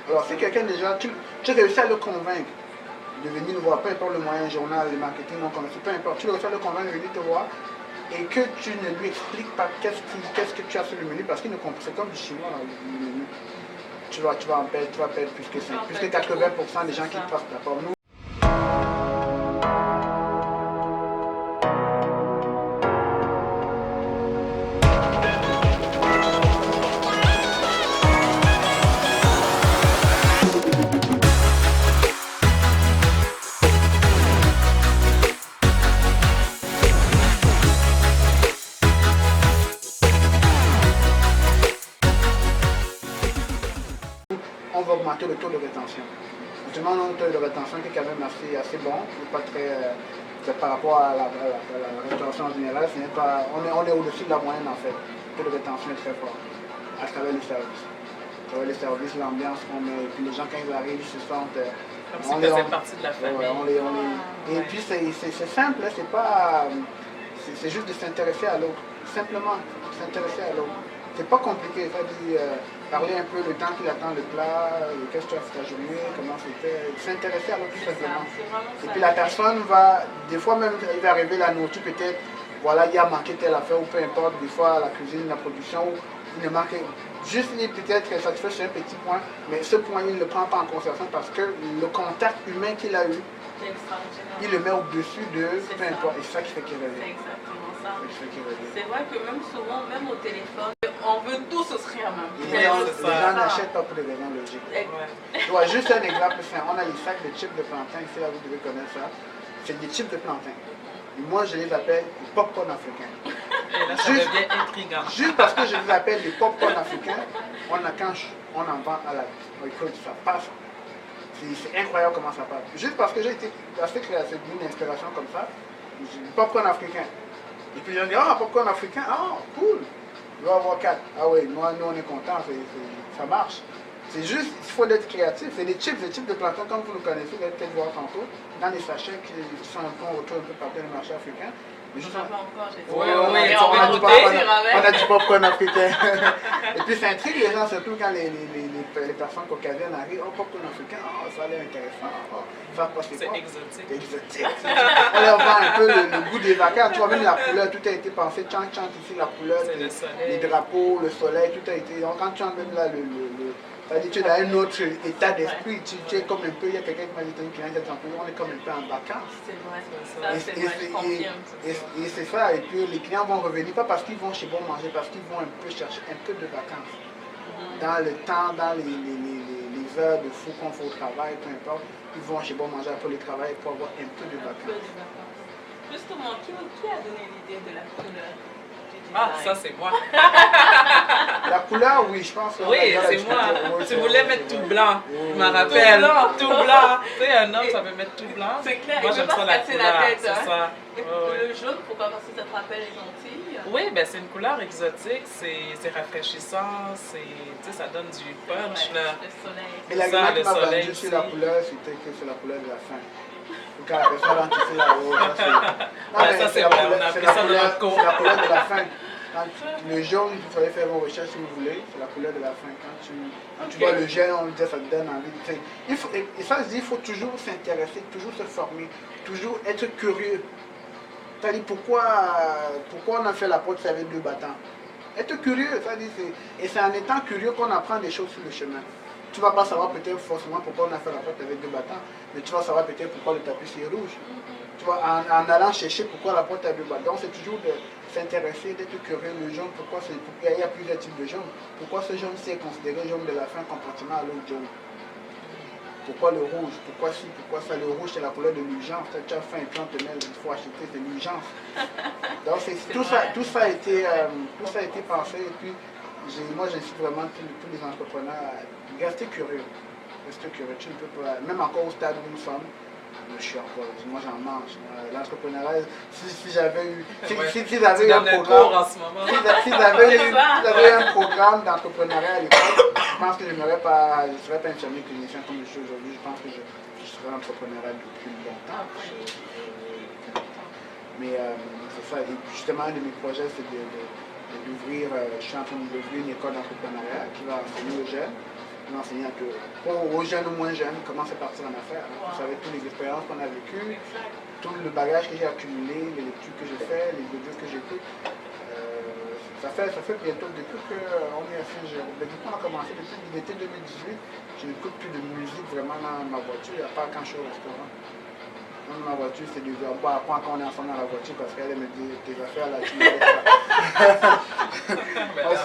Alors si quelqu'un déjà, tu réussis à le convaincre de venir nous voir, peu importe le moyen, journal, le marketing, non commercial, peu importe, tu réussis à le convaincre de venir te voir et que tu ne lui expliques pas qu'est-ce que tu as sur le menu parce qu'il ne comprend, c'est comme du chinois le menu. Tu vas perdre plus que 5, plus que 80% des gens qui passent par nous. On va augmenter le taux de rétention. Actuellement, on a un taux de rétention qui est quand même assez bon, pas très, par rapport à la restauration en général, on est au-dessus de la moyenne en fait. Le taux de rétention est très fort à travers les services. À travers les services, l'ambiance qu'on met, et puis les gens quand ils arrivent, ils se sentent... Comme si ils faisaient partie de la famille. Et puis c'est simple, c'est juste de s'intéresser à l'autre. Simplement, s'intéresser à l'autre. C'est pas compliqué, c'est-à-dire parler un peu le temps qu'il attend le plat, qu'est-ce que tu as fait ta journée, comment c'était, s'intéresser à l'autre tout simplement. Et puis la personne va, des fois même, il va arriver la nourriture peut-être, voilà, il a manqué telle affaire ou peu importe, des fois la cuisine, la production, il ne manque juste peut-être satisfait sur un petit point, mais ce point il ne le prend pas en considération parce que le contact humain qu'il a eu, il le met au-dessus de peu importe, et c'est ça qui fait qu'il revient. C'est exactement ça. C'est vrai que même souvent, même au téléphone, on veut tous s'offrir même. Les gens n'achètent pas pour des raisons logiques. Ouais, juste un exemple, on a les sacs de chips de plantain, ici là vous devez connaître ça. C'est des chips de plantain. Et moi je les appelle les popcorn africains. Et là ça devient intriguant. Juste parce que je les appelle les popcorn africains, on en vend à la école, ça passe. C'est incroyable comment ça passe. Juste parce que j'ai été assez créatif, une inspiration comme ça, j'ai dit popcorn africain. Et puis on dit, ah, popcorn africain, ah, cool. Je vais avoir 4. Ah oui, nous on est contents, ça marche. C'est juste, il faut être créatif. C'est des chips de plantain, comme vous le connaissez, vous allez peut-être voir tantôt, dans les sachets qui sont un peu autour un peu partout dans le marché africain. On a du popcorn africain. Et puis ça intrigue les gens, surtout quand les personnes caucasiennes arrivent. Oh, popcorn africain, oh, ça a l'air intéressant. Oh, c'est exotique. C'est exotique. On leur vend un peu le goût des vacances. Tu vois, même la couleur, tout a été pensé. Chant ici, la couleur, les drapeaux, le soleil, tout a été. Donc quand tu as même là tu es dans un autre état d'esprit, tu es comme un peu, il y a quelqu'un qui m'a dit, on est comme un peu en vacances. C'est vrai, et c'est ça, et puis les clients vont revenir, pas parce qu'ils vont chez Bon Manger, parce qu'ils vont un peu chercher un peu de vacances. Dans le temps, dans les heures de fou qu'on fait au travail, peu importe, ils vont chez Bon Manger pour le travail pour avoir un peu de vacances. Justement, qui a donné l'idée de la couleur? Ah, ça c'est moi. La couleur, oui, je pense. Oui, c'est moi. Tu voulais mettre tout blanc, je me rappelle. Tout blanc. Tu sais, un homme, ça veut mettre tout blanc. C'est clair, moi j'aime ça la couleur. C'est ça. Le jaune, pourquoi? Parce que ça te rappelle les Antilles? Oui, ben c'est une couleur exotique, c'est rafraîchissant, ça donne du punch. Là. Le soleil. Et la gueule qui m'a vendu sur la couleur, c'était que c'est la couleur de la faim. Quand la personne rentre ici là-haut, ça c'est vrai, on a pris ça de notre côté. C'est la couleur de la faim. Le jaune, il fallait faire vos recherches si vous voulez, c'est la couleur de la faim. Quand tu vois le jaune, on dit ça te donne envie. Et ça se dit, il faut toujours s'intéresser, toujours se former, toujours être curieux. C'est-à-dire pourquoi on a fait la porte avec 2 battants. Être curieux, et c'est en étant curieux qu'on apprend des choses sur le chemin. Tu ne vas pas savoir peut-être forcément pourquoi on a fait la porte avec 2 battants, mais tu vas savoir peut-être pourquoi le tapis est rouge. Tu vois, en allant chercher pourquoi la porte a 2 battants. Donc c'est toujours de s'intéresser, d'être curieux. Le jaune, il y a plusieurs types de jaune. Pourquoi ce jaune c'est considéré jaune de la faim comparativement à l'autre jaune? Pourquoi le rouge? Pourquoi ci? Pourquoi ça? Le rouge c'est la couleur de l'urgence. Tu as faim et puis on te met, il faut acheter, c'est l'urgence. Donc tout ça a été pensé et puis moi j'incite vraiment tous les entrepreneurs à rester curieux. Rester curieux. Tu ne peux pas, même encore au stade où nous sommes, je suis encore, moi j'en mange. L'entrepreneuriat, si j'avais eu un programme, si j'avais un programme d'entrepreneuriat à l'époque, je pense que je ne serais pas infirmier clinicien comme je suis aujourd'hui. Je pense que je serais entrepreneuriat depuis longtemps. Mais c'est ça. Et justement, un de mes projets, c'est d'ouvrir, je suis en train d'ouvrir une école d'entrepreneuriat qui va enseigner aux jeunes l'enseigner un peu aux jeunes ou moins jeunes comment c'est parti en affaires. Vous savez, toutes les expériences qu'on a vécues, tout le bagage que j'ai accumulé, les lectures que j'ai fait, les audios que j'écoute. Ça fait bientôt, depuis qu'on est à Saint-Jérôme, depuis qu'on a commencé, depuis l'été 2018, je n'écoute plus de musique vraiment dans ma voiture, à part quand je suis au restaurant. Dans ma voiture, c'est 2 heures. Bon, après, quand on est ensemble dans la voiture, parce qu'elle me dit tes affaires là, tu me laisses pas.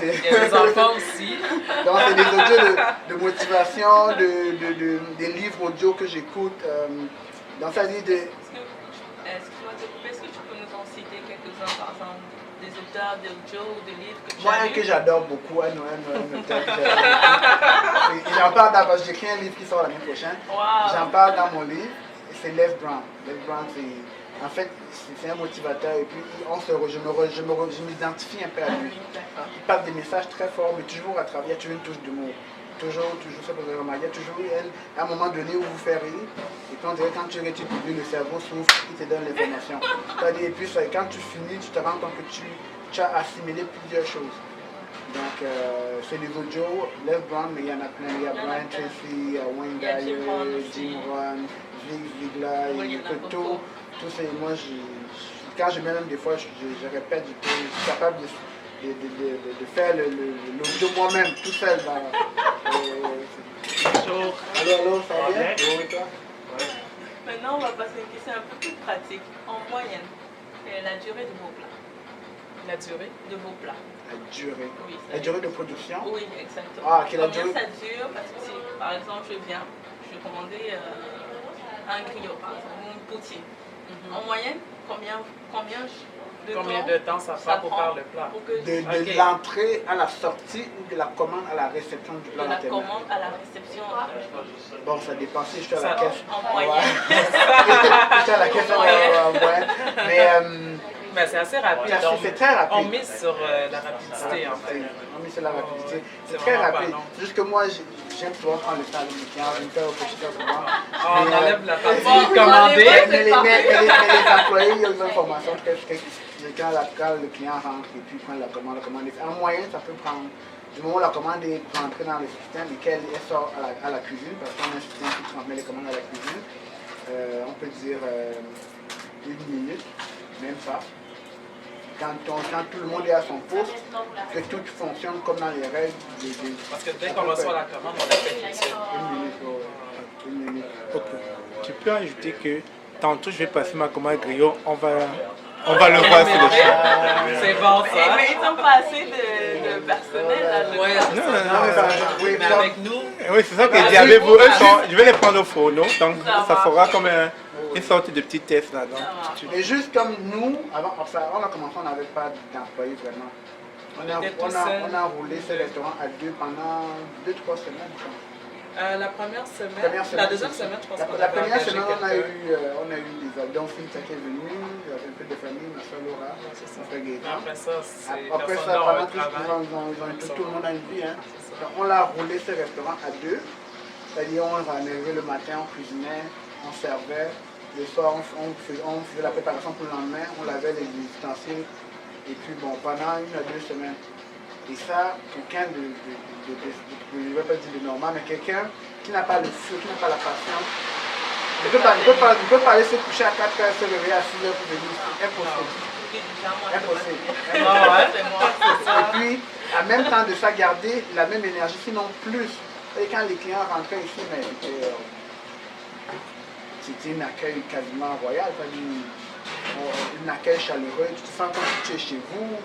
Il y a des enfants aussi. Donc, c'est des audios de motivation, des livres audio que j'écoute. Donc, ça dit de. Excuse-moi de couper, est-ce que tu peux nous en citer quelques-uns, par exemple, des auteurs d'audio ou de livres que tu Moi, as un lus? que j'adore beaucoup, un auteur que j'adore. Et j'en parle dans, parce que j'écris un livre qui sort l'année prochaine. Wow. J'en parle dans mon livre. C'est Les Brown. Les Brown, en fait, c'est un motivateur et puis je m'identifie un peu à lui. Il parle des messages très forts, mais toujours à travers, tu as une touche d'humour. Toujours, ça peut remarquer, il y a toujours un moment donné où vous faites rire, et quand tu rétitules, le cerveau s'ouvre, il te donne l'information. Et puis quand tu finis, tu te rends compte que tu as assimilé plusieurs choses. Donc, c'est les audios, Les Brown, mais il y en a plein. Il y a Brian Tracy, Wayne Dyer, Jim Rohn, Zig Ziglar, il y a tous ces. Moi, quand je mets même des fois, je répète, je suis capable de faire l'audio moi-même, tout seul. Bonjour. Allô, ça va bien? Oui, toi? Maintenant, on va passer à une question un peu plus pratique. En moyenne, quelle est la durée de vos plats? La durée De vos plats. La durée. Oui, La durée de production? Oui, exactement. Ah, quelle Combien durée? ça dure? Parce que si, par exemple, je vais commander un griot, par exemple, une poutine. En moyenne, combien de temps ça prend pour faire le plat? De l'entrée à la sortie ou de la commande à la réception du plat? De la commande à la réception. Bon, ça dépend si je suis à la caisse. En moyenne. Je suis à la caisse en moyenne. Mais c'est assez rapide. C'est très rapide. On mise sur la rapidité en fait. On mise sur la rapidité. C'est très rapide. C'est juste que moi, j'aime souvent prendre le temps avec mes clients. Je me fais réfléchir souvent. On enlève la partie commandée. Mais les employés, ils ont une information. Quand le client rentre et puis prend la commande, en moyenne, ça peut prendre du moment où la commande est rentrée dans le système et qu'elle sort à la cuisine, parce qu'on a un système qui transmet les commandes à la cuisine, on peut dire 1 minute, même pas. Quand tout le monde est à son poste, que tout fonctionne comme dans les règles. Parce que dès qu'on reçoit la commande, on la fait tout de suite. 1 minute. Ok. Tu peux ajouter que tantôt je vais passer ma commande griot, on va le voir sur le champ. C'est bon ça. Mais ils n'ont pas assez de personnel là. Ouais, Non, mais avec nous, Oui, c'est ça que je dis avec vous. Je vais les prendre au fourneau, donc ça fera comme une sorte de petit test là. Et juste comme nous, avant, on a commencé, on n'avait pas d'employés vraiment. On a roulé ce restaurant à 2 pendant 2-3 semaines. la première semaine, la deuxième semaine, je pense qu'on La avait première engagé semaine, on a quelqu'un. eu des avions qui est venu, il y avait un peu de famille, ma soeur Laura, mon frère Gaëtan. Après ça, c'est Après ça, personne pendant au travail. tout le monde a une vie. Hein. Donc, on l'a roulé ce restaurant à 2. C'est-à-dire, on arrivait le matin, on cuisinait, on servait. Le soir, on faisait la préparation pour le lendemain, on lavait les ustensiles. Et puis, bon, pendant 1 à 2 semaines. Et ça, quelqu'un je ne vais pas dire de normal, mais quelqu'un qui n'a pas le feu, qui n'a pas la patience, il ne peut pas aller se coucher à 4 heures, se réveiller à 6 heures pour venir ici. Impossible. Et puis, en même temps de ça, garder la même énergie, sinon plus. Et quand les clients rentraient ici, mais c'était un accueil quasiment royal, un accueil chaleureux, tu te sens comme si tu es chez vous.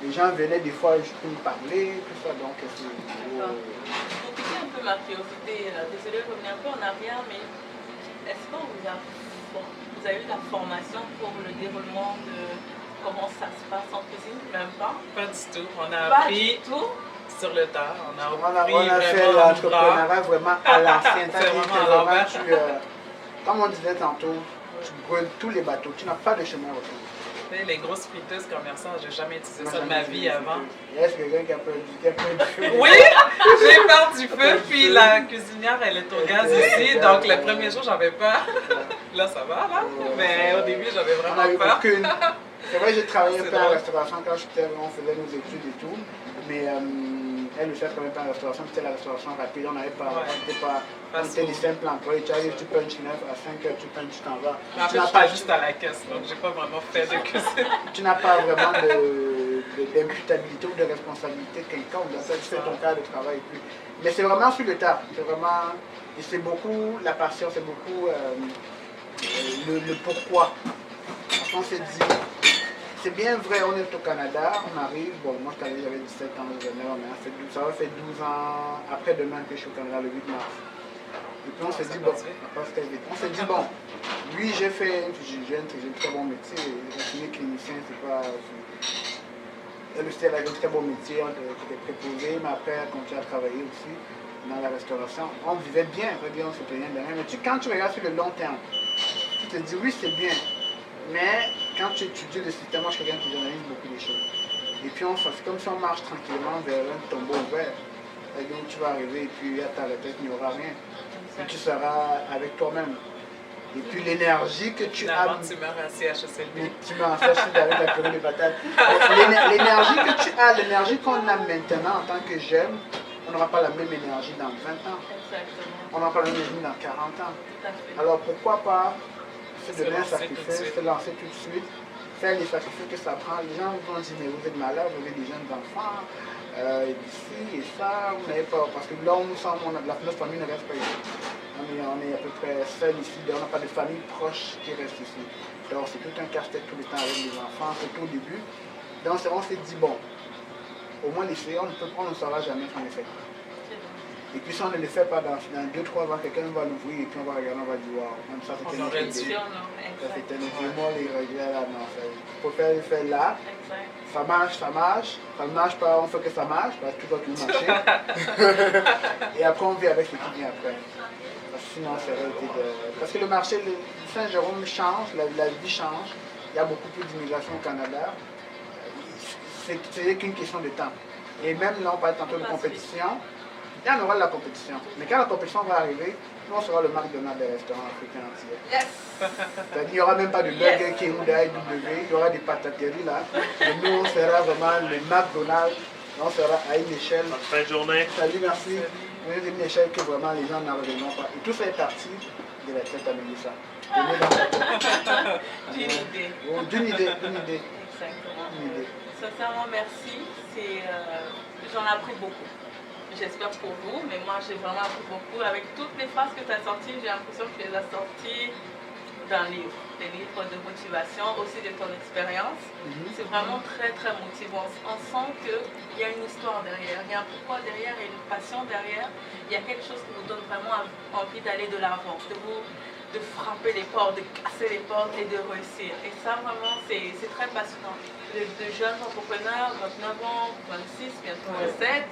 Les gens venaient des fois juste pour nous parler, tout ça, donc c'est... Pour piquer un peu ma curiosité, désolé de revenir un peu en arrière, mais est-ce que vous avez eu la formation pour le déroulement de comment ça se passe en cuisine? Même pas? Pas du tout. On a appris sur le tas. On a fait l'entrepreneuriat vraiment à l'ancienne. Comme on disait tantôt, tu brûles tous les bateaux, tu n'as pas de chemin retour. Les grosses friteuses commerçantes, j'ai jamais utilisé ça de ma vie avant. Est-ce que quelqu'un qui a perdu du feu? Oui, j'ai perdu du feu, puis la cuisinière, elle est au gaz ici, donc le premier jour, j'avais peur. Là, ça va, là. Mais au début, j'avais vraiment peur. C'est vrai, j'ai travaillé un peu en restauration quand on faisait nos études et tout, mais Elle le fait quand même pas en restauration, c'était la restauration rapide, on n'avait pas, on Fast était des food. simples employés, tu arrives, tu punches 9 à 5 heures, tu punches, tu t'en vas. Mais en Tu fait, n'as j'étais pas, juste à la caisse, donc j'ai pas vraiment fait de cuisine. tu n'as pas vraiment d'imputabilité ou de responsabilité de quelqu'un, on tu fais ton cas de travail. Et puis, mais c'est vraiment sur le tas, c'est vraiment, et c'est beaucoup la passion, c'est beaucoup le pourquoi. On s'est dit, c'est bien vrai, on est au Canada, on arrive, bon, moi je j'avais 17 ans, ça va faire 12 ans après-demain que je suis au Canada, le 8 mars. Et puis on s'est dit, bon, on s'est dit, bon, oui, j'ai un très bon métier, j'ai fini clinicien, c'est pas. Elle aussi, elle avait un très bon métier, on était préposé, mais après, elle continue à travailler aussi dans la restauration. On vivait bien, on se plaignait de rien. Mais quand tu regardes sur le long terme, tu te dis, oui, c'est bien. Mais quand tu étudies le système, moi je suis quelqu'un qui journalise beaucoup de choses. Et puis c'est comme si on marche tranquillement vers un tombeau ouvert. Et donc tu vas arriver et puis à ta retraite, il n'y aura rien. Et tu seras avec toi-même. Et puis l'énergie que tu as. Finalement, tu meurs à CHSLD. Tu m'en fais avec la purée de patates. L'énergie que tu as, l'énergie qu'on a maintenant en tant que jeune, on n'aura pas la même énergie dans 20 ans. Exactement. On n'aura pas la même énergie dans 40 ans. Tout à fait. Alors pourquoi pas se donner un lancer tout de sacrifice, suite. se lancer tout de suite, faire les sacrifices que ça prend. Les gens vont dire, mais vous êtes malade, vous avez des jeunes enfants, ici et ça, vous n'avez pas. Parce que là où nous sommes, notre famille ne reste pas ici. On est à peu près seul ici, on n'a pas de famille proche qui reste ici. Donc c'est tout un casse-tête tout le temps avec les enfants, surtout au début. Donc on s'est dit, bon, au moins l'essayer, on ne saura jamais qu'on le fait. Et puis si on ne le fait pas dans 2-3 ans, quelqu'un va l'ouvrir et puis on va regarder, on va dire, waouh, même ça c'était notre idée. Ça c'était notre moi les regrets là, non, il faut faire le faire là. Exact. Ça marche, ça ne marche pas, on fait que ça marche, parce que tout va tout marcher. Et après on vit avec ce qui vient après. Parce que sinon c'est vrai parce que le marché, le Saint-Jérôme change, la vie change, il y a beaucoup plus d'immigration au Canada. C'est qu'une question de temps. Et même là on parle tantôt de compétition. Il y en aura de la compétition. Mais quand la compétition va arriver, nous on sera le McDonald's des restaurants africains entiers. Yes! Il n'y aura même pas de Burger King ou de IW, il y aura des patateries là. Et nous on sera vraiment le McDonald's. On sera à une échelle. Bonne fin de journée. Salut, merci. On est à une échelle que vraiment les gens n'en reviendront pas. Et tout ça est parti de la tête à Mélissa. D'une idée. D'une idée. Exactement. Une idée. Sincèrement, merci. J'en ai appris beaucoup. J'espère pour vous, mais moi j'ai vraiment appris beaucoup. Avec toutes les phrases que tu as sorties, j'ai l'impression que tu les as sorties d'un livre, des livres de motivation, aussi de ton expérience. C'est vraiment très très motivant. On sent qu'il y a une histoire derrière, il y a un pourquoi derrière, il y a une passion derrière. Il y a quelque chose qui vous donne vraiment envie d'aller de l'avant, de frapper les portes, de casser les portes et de réussir. Et ça vraiment c'est très passionnant. De jeunes entrepreneurs, 29 ans, 26, bientôt 27,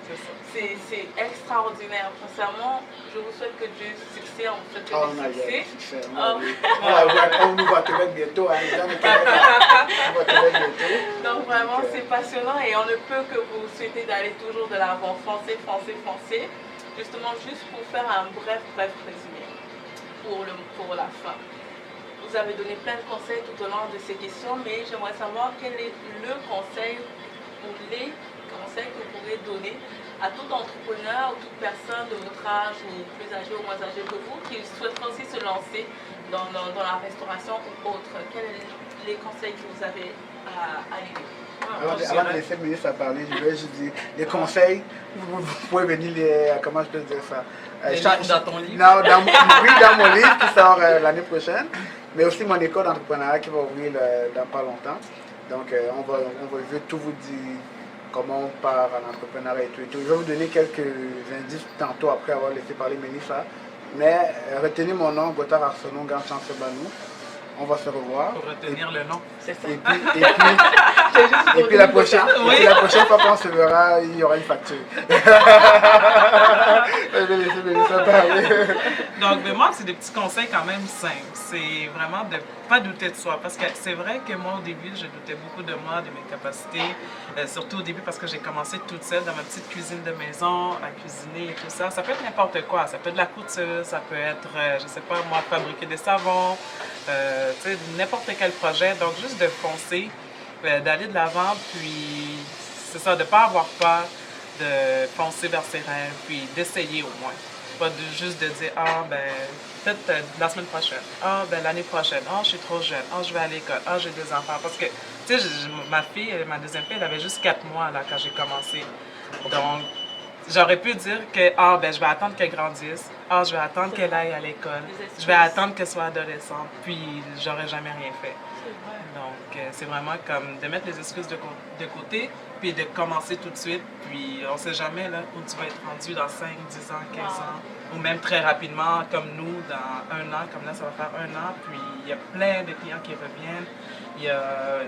c'est extraordinaire. Sincèrement, je vous souhaite que du succès, on vous souhaite que du succès. On nous va Québec bientôt, hein, les gens de Québec, on va Québec bientôt. Donc vraiment, c'est passionnant et on ne peut que vous souhaiter d'aller toujours de l'avant. Foncez. Justement, juste pour faire un bref résumé pour la fin. Vous avez donné plein de conseils tout au long de ces questions, mais j'aimerais savoir quel est le conseil ou les conseils que vous pourrez donner à tout entrepreneur ou toute personne de votre âge ou plus âgé ou moins âgé que vous qui souhaiterait aussi se lancer dans la restauration ou autre. Quels sont les conseils que vous avez à l'aider? Avant de laisser Mélissa parler, je vais juste dire les conseils. Vous pouvez venir comment je peux dire ça? Dans ton livre? Non, dans mon livre qui sort l'année prochaine, mais aussi mon école d'entrepreneuriat qui va ouvrir dans pas longtemps. Donc je vais tout vous dire comment on part en entrepreneuriat et tout. Je vais vous donner quelques indices tantôt après avoir laissé parler Mélissa. Mais retenez mon nom, Gotthard Arsenault, Grand Chance Banou. On va se revoir. Pour retenir le nom. C'est ça. Et puis la prochaine fois qu'on se verra, il y aura une facture. Je vais laisser Mélissa parler. Donc, mais moi, c'est des petits conseils quand même simples. C'est vraiment de ne pas douter de soi. Parce que c'est vrai que moi, au début, je doutais beaucoup de moi, de mes capacités. Surtout au début, parce que j'ai commencé toute seule dans ma petite cuisine de maison, à cuisiner et tout ça. Ça peut être n'importe quoi. Ça peut être de la couture, ça peut être, je sais pas, moi, fabriquer des savons, n'importe quel projet. Donc, juste de foncer, d'aller de l'avant, puis c'est ça, de ne pas avoir peur. de foncer vers ses rêves, puis d'essayer au moins. Pas juste de dire, ah ben, peut-être la semaine prochaine, ah ben l'année prochaine, ah je suis trop jeune, ah je vais à l'école, ah j'ai des enfants. Parce que, tu sais, ma fille, ma deuxième fille, elle avait juste 4 mois là, quand j'ai commencé. Donc, j'aurais pu dire que ah, ben, je vais attendre qu'elle grandisse, ah, je vais attendre qu'elle aille à l'école, je vais attendre qu'elle soit adolescente, puis j'aurais jamais rien fait. Donc, c'est vraiment comme de mettre les excuses de côté, puis de commencer tout de suite, puis on sait jamais là, où tu vas être rendu dans 5, 10 ans, 15 ans, ou même très rapidement, comme nous, dans 1 an, comme là, ça va faire 1 an, puis il y a plein de clients qui reviennent, il y a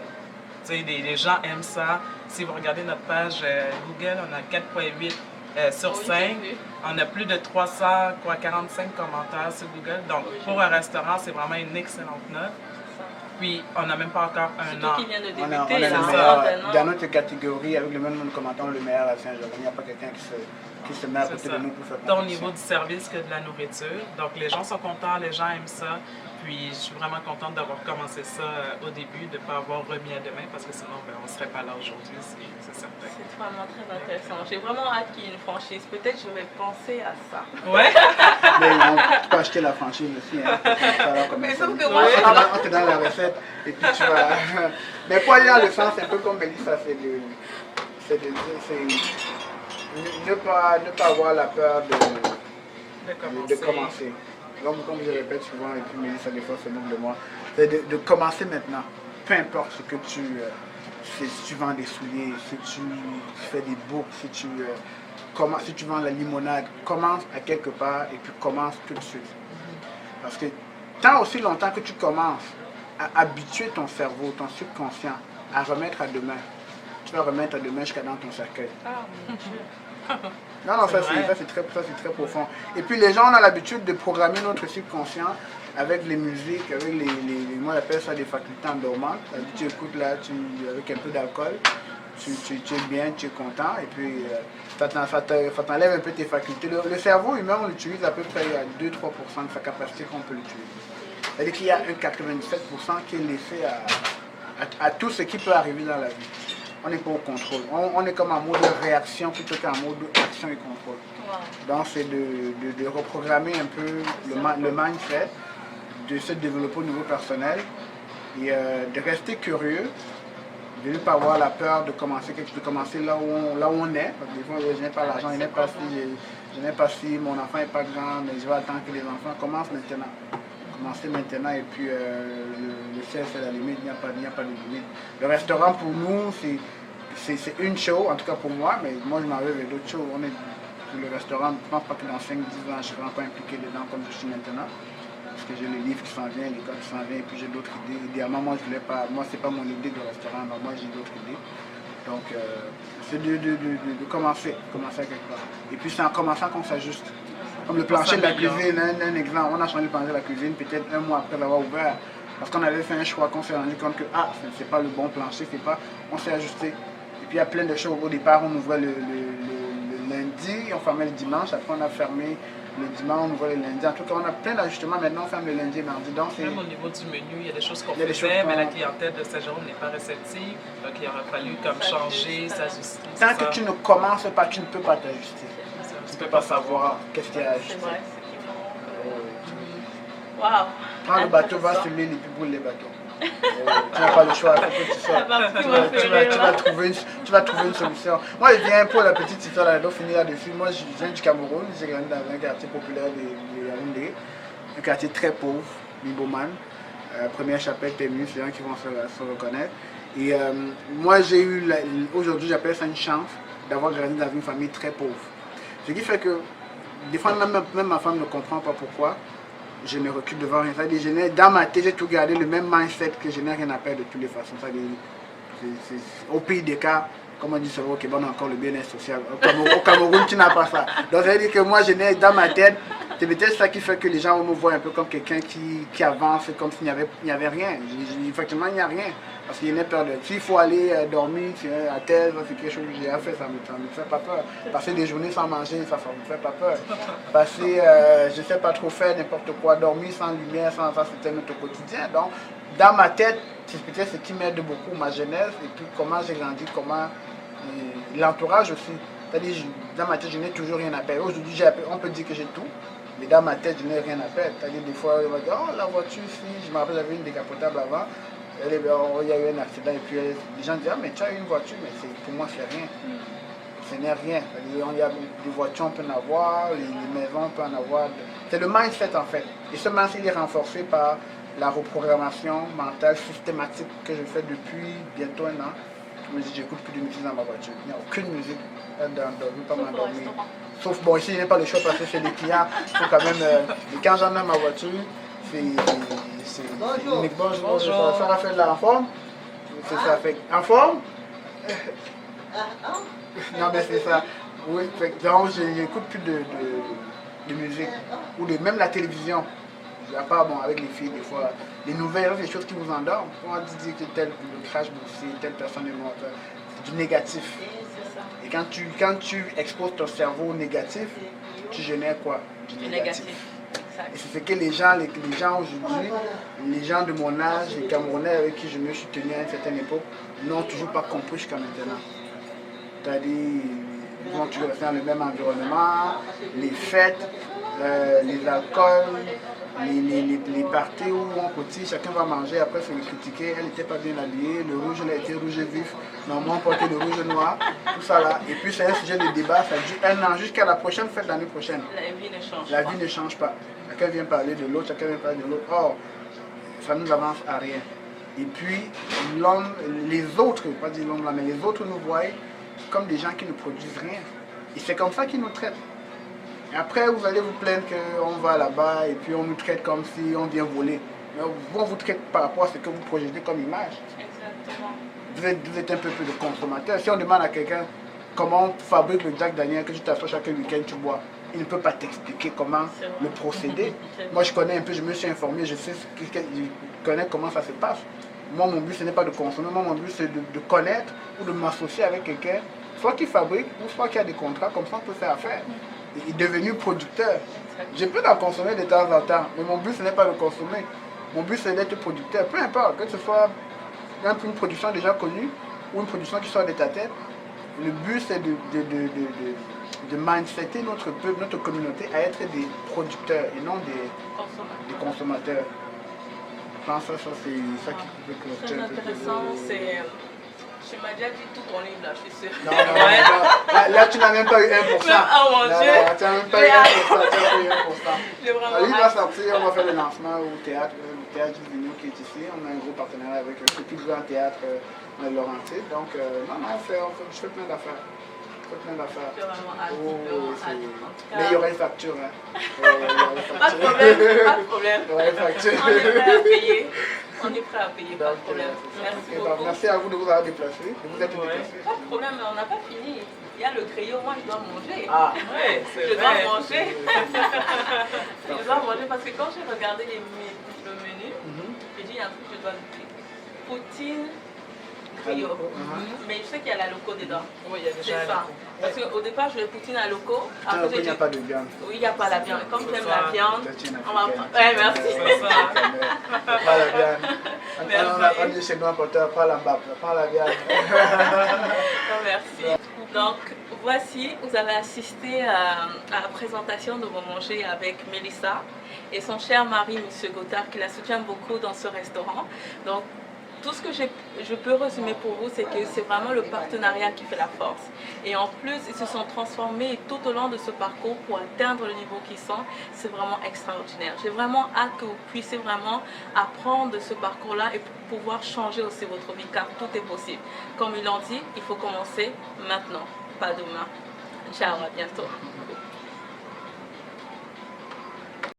les gens aiment ça. Si vous regardez notre page Google, on a 4,8 sur 5. On a plus de 345 commentaires sur Google. Donc, pour un restaurant, c'est vraiment une excellente note. Puis, on n'a même pas encore un an. Qui vient de On a débuter, le ça meilleur, sort dans notre catégorie, avec le même nombre de commentaires, le meilleur à Saint-Jean. Il n'y a pas quelqu'un qui se met à côté de nous pour faire Tant au compétition. niveau du service que de la nourriture. Donc, les gens sont contents, les gens aiment ça. Puis, je suis vraiment contente d'avoir commencé ça au début, de ne pas avoir remis à demain, parce que sinon, ben, on ne serait pas là aujourd'hui, c'est certain. C'est vraiment très intéressant. J'ai vraiment hâte qu'il y ait une franchise. Peut-être je vais penser à ça. Ouais. Mais tu peux acheter la franchise aussi. Hein, Mais ça sauf dit. que moi, On te donne la recette et puis tu vas. Mais pour aller dans le sens, un peu comme Mélissa, ne pas avoir la peur de commencer. Comme je répète souvent, et puis Mélissa des fois se moque de moi, c'est de commencer maintenant. Peu importe ce que tu fais, si tu vends des souliers, si tu fais des boucles, si tu vends la limonade, commence à quelque part et puis commence tout de suite. Parce que tant aussi longtemps que tu commences à habituer ton cerveau, ton subconscient à remettre à demain, tu vas remettre à demain jusqu'à dans ton cercueil. Ah, mon Dieu. Non, ça c'est très profond. Et puis les gens ont l'habitude de programmer notre subconscient avec les musiques, avec moi j'appelle ça des facultés endormantes. Tu écoutes là, avec un peu d'alcool, tu es bien, tu es content, et puis ça t'enlève un peu tes facultés. Le cerveau humain, on l'utilise à peu près à 2-3% de sa capacité qu'on peut l'utiliser. C'est-à-dire qu'il y a un 97% qui est laissé à tout ce qui peut arriver dans la vie. On n'est pas au contrôle. On est comme en mode réaction plutôt qu'en mode action et contrôle. Wow. Donc c'est de reprogrammer un peu le mindset, de se développer au niveau personnel et de rester curieux, de ne pas avoir la peur de commencer là où on est. Parce que des fois, je n'ai pas l'argent, je n'ai pas si mon enfant n'est pas grand, mais je vais attendre que les enfants commencent maintenant. Commencer maintenant et puis le ciel c'est la limite, il n'y a pas de limite. Le restaurant pour nous c'est une chose, en tout cas pour moi, mais moi je m'en vais vers d'autres choses. On est le restaurant, je ne pense pas que dans 5-10 ans je serai encore impliqué dedans comme je suis maintenant. Parce que j'ai le livre qui s'en vient, l'école qui s'en vient, et puis j'ai d'autres idées. Idéalement, moi c'est pas mon idée de restaurant, mais moi j'ai d'autres idées. Donc c'est de commencer à quelque part. Et puis c'est en commençant qu'on s'ajuste. Comme le plancher de la cuisine, un exemple, on a changé le plancher de la cuisine peut-être 1 mois après l'avoir ouvert. Parce qu'on avait fait un choix, qu'on s'est rendu compte que c'est pas le bon plancher, on s'est ajusté. Et puis il y a plein de choses. Au départ, on ouvrait le lundi, on fermait le dimanche, après on a fermé le dimanche, on ouvrait le lundi. En tout cas, on a plein d'ajustements, maintenant on ferme le lundi et mardi. Donc, même au niveau du menu, il y a des choses qu'on faisait, mais la clientèle de Saint-Jérôme n'est pas réceptive. Donc il aurait fallu comme changer, s'ajuster. Tant que tu ne commences pas, tu ne peux pas t'ajuster. Tu ne peux pas savoir qu'est-ce qu'il y a à ajuster. C'est vrai, c'est waouh! Prends le bateau, va sur l'île et puis brûle les bateaux. Tu n'as pas le choix, il faut que tu sortes. Tu vas trouver une solution. Moi, je viens pour la petite histoire, là, donc finir là-dessus. Moi, je viens du Cameroun, j'ai grandi dans un quartier populaire de Yaoundé, un quartier très pauvre, Liboman. Première chapelle, Tému, c'est gens qui vont se reconnaître. Et moi, j'ai eu, aujourd'hui, j'appelle ça une chance d'avoir grandi dans une famille très pauvre. Ce qui fait que, des fois, même ma femme ne comprend pas pourquoi je me recule devant rien. Dans ma tête, j'ai tout gardé le même mindset que je n'ai rien à perdre de toutes les façons. Au pays des cas, comme on dit sur le Québec, on a encore le bien-être social. Au Cameroun, tu n'as pas ça. Donc, ça veut dire que moi, je n'ai dans ma tête, c'est peut-être ça qui fait que les gens me voient un peu comme quelqu'un qui avance, comme s'il n'y avait rien. Effectivement, il n'y a rien. Parce qu'il y a peur de. S'il faut aller dormir à terre, c'est quelque chose que j'ai fait, ça me fait pas peur. Passer des journées sans manger, ça me fait pas peur. Passer, je ne sais pas trop faire n'importe quoi, dormir sans lumière, ça c'était notre quotidien. Donc, dans ma tête, c'est peut-être ce qui m'aide beaucoup, ma jeunesse, et puis comment j'ai grandi, comment l'entourage aussi. C'est-à-dire, dans ma tête, je n'ai toujours rien à perdre. Aujourd'hui, on peut dire que j'ai tout, mais dans ma tête, je n'ai rien à perdre. C'est-à-dire, des fois, on va dire, oh, la voiture, si, je me rappelle, j'avais une décapotable avant. Il y a eu un accident et puis les gens disent, ah, mais tu as une voiture, mais pour moi, c'est rien. Ce n'est rien. Il y a des voitures, on peut en avoir, les maisons, on peut en avoir. C'est le mindset en fait. Et ce mindset il est renforcé par la reprogrammation mentale systématique que je fais depuis bientôt un an. Je me dis, j'écoute plus de musique dans ma voiture. Il n'y a aucune musique je pas m'endormir. Sauf, bon, ici, il n'y a pas le choix parce que c'est les clients. Il faut quand même. Quand j'en ai dans ma voiture, c'est. Bonjour. Ça va faire de la forme. C'est ça, fait. En forme? Non, mais c'est ça. Oui, donc j'écoute plus de musique. Ou même la télévision. À part, bon, avec les filles, des fois, les nouvelles, des choses qui vous endorment. On va dire que tel le crash boursier, telle personne est morte. C'est du négatif. Et quand tu exposes ton cerveau au négatif, tu génères quoi? Du négatif. Et c'est ce que les gens aujourd'hui, les gens de mon âge, les Camerounais avec qui je me suis tenu à une certaine époque, n'ont toujours pas compris jusqu'à maintenant. C'est-à-dire, ils vont toujours rester dans le même environnement, les fêtes, les alcools, les parties où on cotise, chacun va manger, après se le critiquer, elle n'était pas bien habillée, le rouge elle a été rouge vif, normalement on portait le rouge noir, tout ça là. Et puis c'est un sujet de débat, ça dure un an jusqu'à la prochaine fête l'année prochaine. La vie ne change pas. Chacun vient parler de l'autre, chacun vient parler de l'autre. Or, ça ne nous avance à rien. Et puis, l'homme, les autres, pas dire l'homme là, mais les autres nous voient comme des gens qui ne produisent rien. Et c'est comme ça qu'ils nous traitent. Et après, vous allez vous plaindre qu'on va là-bas et puis on nous traite comme si on vient voler. Mais on vous traite par rapport à ce que vous projetez comme image. Exactement. Vous êtes un peu plus de consommateur. Si on demande à quelqu'un comment on fabrique le Jack Daniel que tu t'assois chaque week-end, tu bois, il ne peut pas t'expliquer comment le procéder. Moi, je connais un peu, je me suis informé, je connais comment ça se passe. Moi, mon but, ce n'est pas de consommer. Moi, mon but, c'est de connaître ou de m'associer avec quelqu'un, soit qui fabrique ou soit qui a des contrats, comme ça on peut faire affaire. Il est devenu producteur. Je peux en consommer de temps en temps, mais mon but, ce n'est pas de consommer. Mon but, c'est d'être producteur. Peu importe, que ce soit une production déjà connue ou une production qui sort de ta tête, le but, c'est de mindsetter notre peuple, notre communauté à être des producteurs et non des consommateurs. Je pense que ça, c'est ça qui peut clocher un peu. Très intéressant, c'est... Tu m'as déjà dit tout ton livre là, je suis sûre. Non. Là, tu n'as même pas eu 1%. Oh mon Dieu. Tu n'as même pas eu 1%. J'ai vraiment il va sortir, on va faire le lancement au théâtre, le théâtre du Vigneault qui est ici. On a un gros partenariat avec le plus grand théâtre Laurentides. Donc, je fais plein d'affaires. C'est vraiment hâte. Mais il y aura une facture. Hein. Pas de problème. Il y aura une facture. On est prêt à payer. On est prêt à payer, pas de problème. Merci beaucoup. Merci à vous de vous avoir déplacé. De vous être déplacé. Pas de problème, mais on n'a pas fini. Il y a le crayon, moi je dois manger. Ah, ouais, je dois manger. Je dois manger parce que quand j'ai regardé le menu, j'ai dit il y a un truc que je dois noter. Poutine, griot. Mais je sais qu'il y a la loco dedans. Oui, il y a déjà ça. Parce qu'au départ, je voulais poutine à loco. Après, il n'y a pas de viande. Oui, il n'y a pas la viande. Comme j'aime la viande, on va prendre. Ouais, merci. Pas la viande. On dit chez nous, pas la bab, pas la viande. Merci. Donc, voici, vous avez assisté à la présentation de Bon Manger avec Mélissa et son cher mari, M. Gothard, qui la soutient beaucoup dans ce restaurant. Donc, tout ce que je peux résumer pour vous, c'est que c'est vraiment le partenariat qui fait la force. Et en plus, ils se sont transformés tout au long de ce parcours pour atteindre le niveau qu'ils sont. C'est vraiment extraordinaire. J'ai vraiment hâte que vous puissiez vraiment apprendre de ce parcours-là et pour pouvoir changer aussi votre vie, car tout est possible. Comme ils l'ont dit, il faut commencer maintenant, pas demain. Ciao, à bientôt.